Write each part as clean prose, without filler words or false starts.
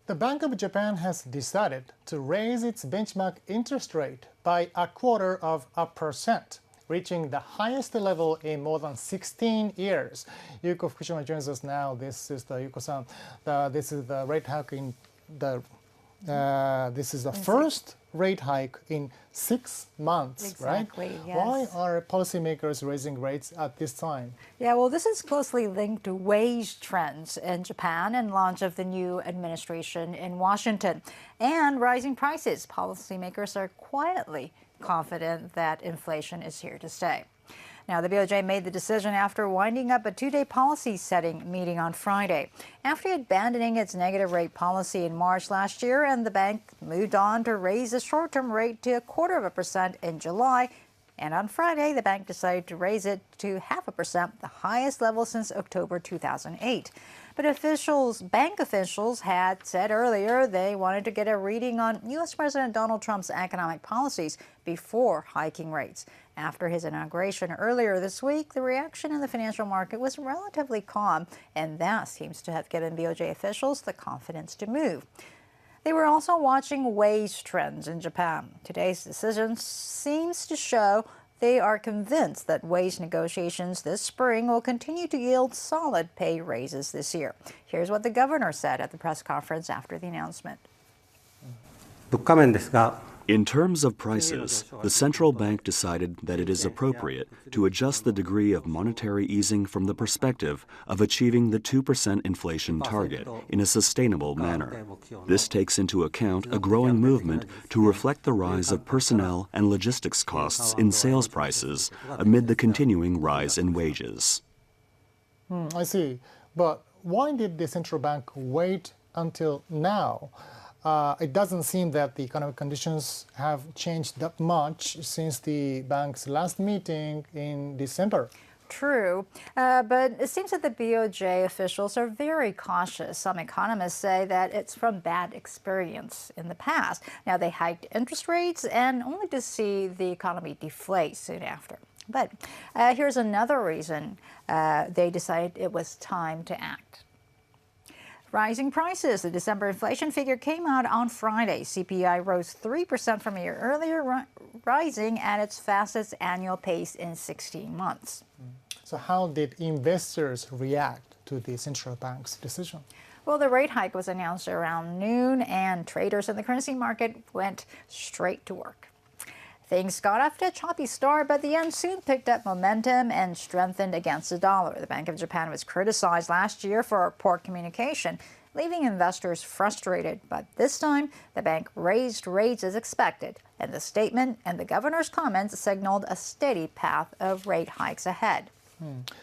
The Bank of Japan has decided to raise its benchmark interest rate by 0.25%, reaching the highest level in more than 16 years. Yuko Fukushima joins us now. This is the Yuko-san. This is the rate hike in the. This is the first rate hike in 6 months, exactly, right? Yes. Why are policymakers raising rates at this time? Yeah, well, this is closely linked to wage trends in Japan and launch of the new administration in Washington and rising prices. Policymakers are quietly confident that inflation is here to stay. Now, the BOJ made the decision after winding up a two-day policy-setting meeting on Friday. After abandoning its negative rate policy in March last year, and the bank moved on to raise the short-term rate to 0.25% in July. And on Friday, the bank decided to raise it to 0.5%, the highest level since October 2008. But bank officials had said earlier they wanted to get a reading on U.S. President Donald Trump's economic policies before hiking rates. After his inauguration earlier this week, the reaction in the financial market was relatively calm, and that seems to have given BOJ officials the confidence to move. They were also watching wage trends in Japan. Today's decision seems to show they are convinced that wage negotiations this spring will continue to yield solid pay raises this year. Here's what the governor said at the press conference after the announcement. In terms of prices, the central bank decided that it is appropriate to adjust the degree of monetary easing from the perspective of achieving the 2% inflation target in a sustainable manner. This takes into account a growing movement to reflect the rise of personnel and logistics costs in sales prices amid the continuing rise in wages. I see. But why did the central bank wait until now? It doesn't seem that the economic conditions have changed that much since the bank's last meeting in December. True, but it seems that the BOJ officials are very cautious. Some economists say that it's from bad experience in the past. Now, they hiked interest rates and only to see the economy deflate soon after. But here's another reason they decided it was time to act. Rising prices. The December inflation figure came out on Friday. CPI rose 3% from a year earlier, rising at its fastest annual pace in 16 months. So how did investors react to the central bank's decision? Well, the rate hike was announced around noon, and traders in the currency market went straight to work. Things got off to a choppy start, but the yen soon picked up momentum and strengthened against the dollar. The Bank of Japan was criticized last year for poor communication, leaving investors frustrated. But this time, the bank raised rates as expected, and the statement and the governor's comments signaled a steady path of rate hikes ahead.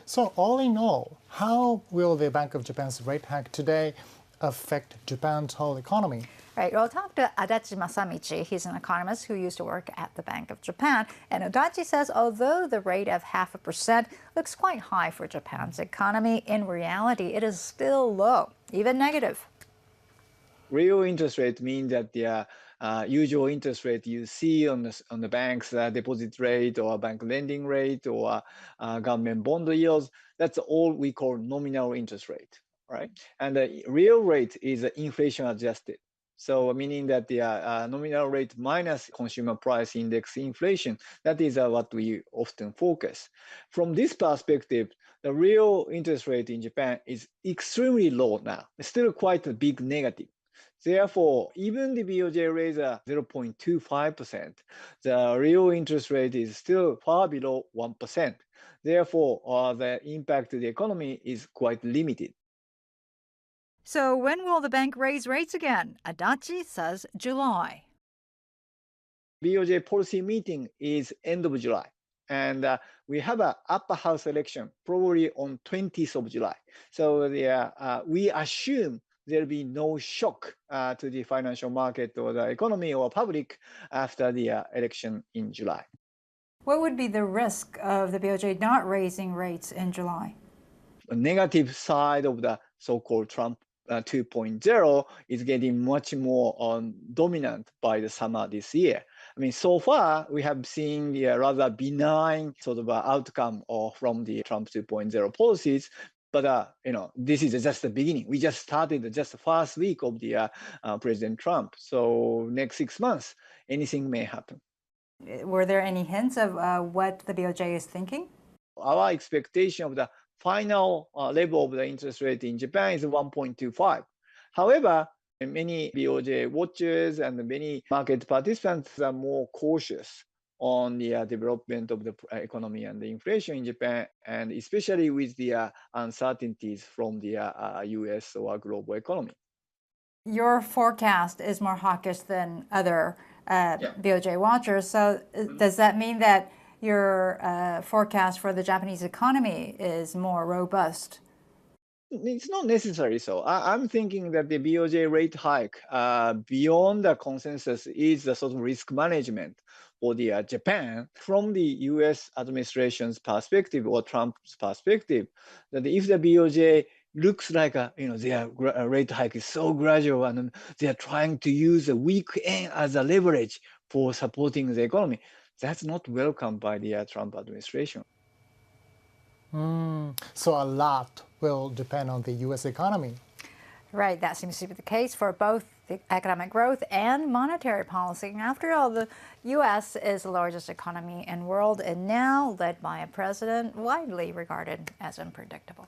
So all in all, how will the Bank of Japan's rate hike today affect Japan's whole economy? Right. Well, I'll talk to Adachi Masamichi. He's an economist who used to work at the Bank of Japan. And Adachi says although the rate of 0.5% looks quite high for Japan's economy, in reality, it is still low, even negative. Real interest rate means that the usual interest rate you see on the bank's deposit rate or bank lending rate or government bond yields, that's all we call nominal interest rate, right? And the real rate is inflation adjusted. So meaning that the nominal rate minus consumer price index inflation, that is what we often focus. From this perspective, the real interest rate in Japan is extremely low now. It's still quite a big negative. Therefore, even the BOJ raise 0.25%, the real interest rate is still far below 1%. Therefore, the impact to the economy is quite limited. So when will the bank raise rates again? Adachi says July. BOJ policy meeting is end of July. And we have an upper house election probably on 20th of July. So we assume there'll be no shock to the financial market or the economy or public after the election in July. What would be the risk of the BOJ not raising rates in July? The negative side of the so-called Trump 2.0 is getting much more dominant by the summer this year. I mean, so far, we have seen the rather benign sort of outcome from the Trump 2.0 policies. But this is just the beginning. We just started just the first week of the President Trump. So next 6 months, anything may happen. Were there any hints of what the BOJ is thinking? Our expectation of the final level of the interest rate in Japan is 1.25. However, many BOJ watchers and many market participants are more cautious on the development of the economy and the inflation in Japan, and especially with the uncertainties from the US or global economy. Your forecast is more hawkish than other BOJ watchers. So does that mean that your forecast for the Japanese economy is more robust? It's not necessarily so. I'm thinking that the BOJ rate hike beyond the consensus is the sort of risk management for the Japan from the U.S. administration's perspective or Trump's perspective. That if the BOJ looks like their rate hike is so gradual and they are trying to use a weak yen as a leverage for supporting the economy, that's not welcomed by the Trump administration. So a lot will depend on the U.S. economy. Right, that seems to be the case for both the economic growth and monetary policy. And after all, the U.S. is the largest economy in the world and now led by a president widely regarded as unpredictable.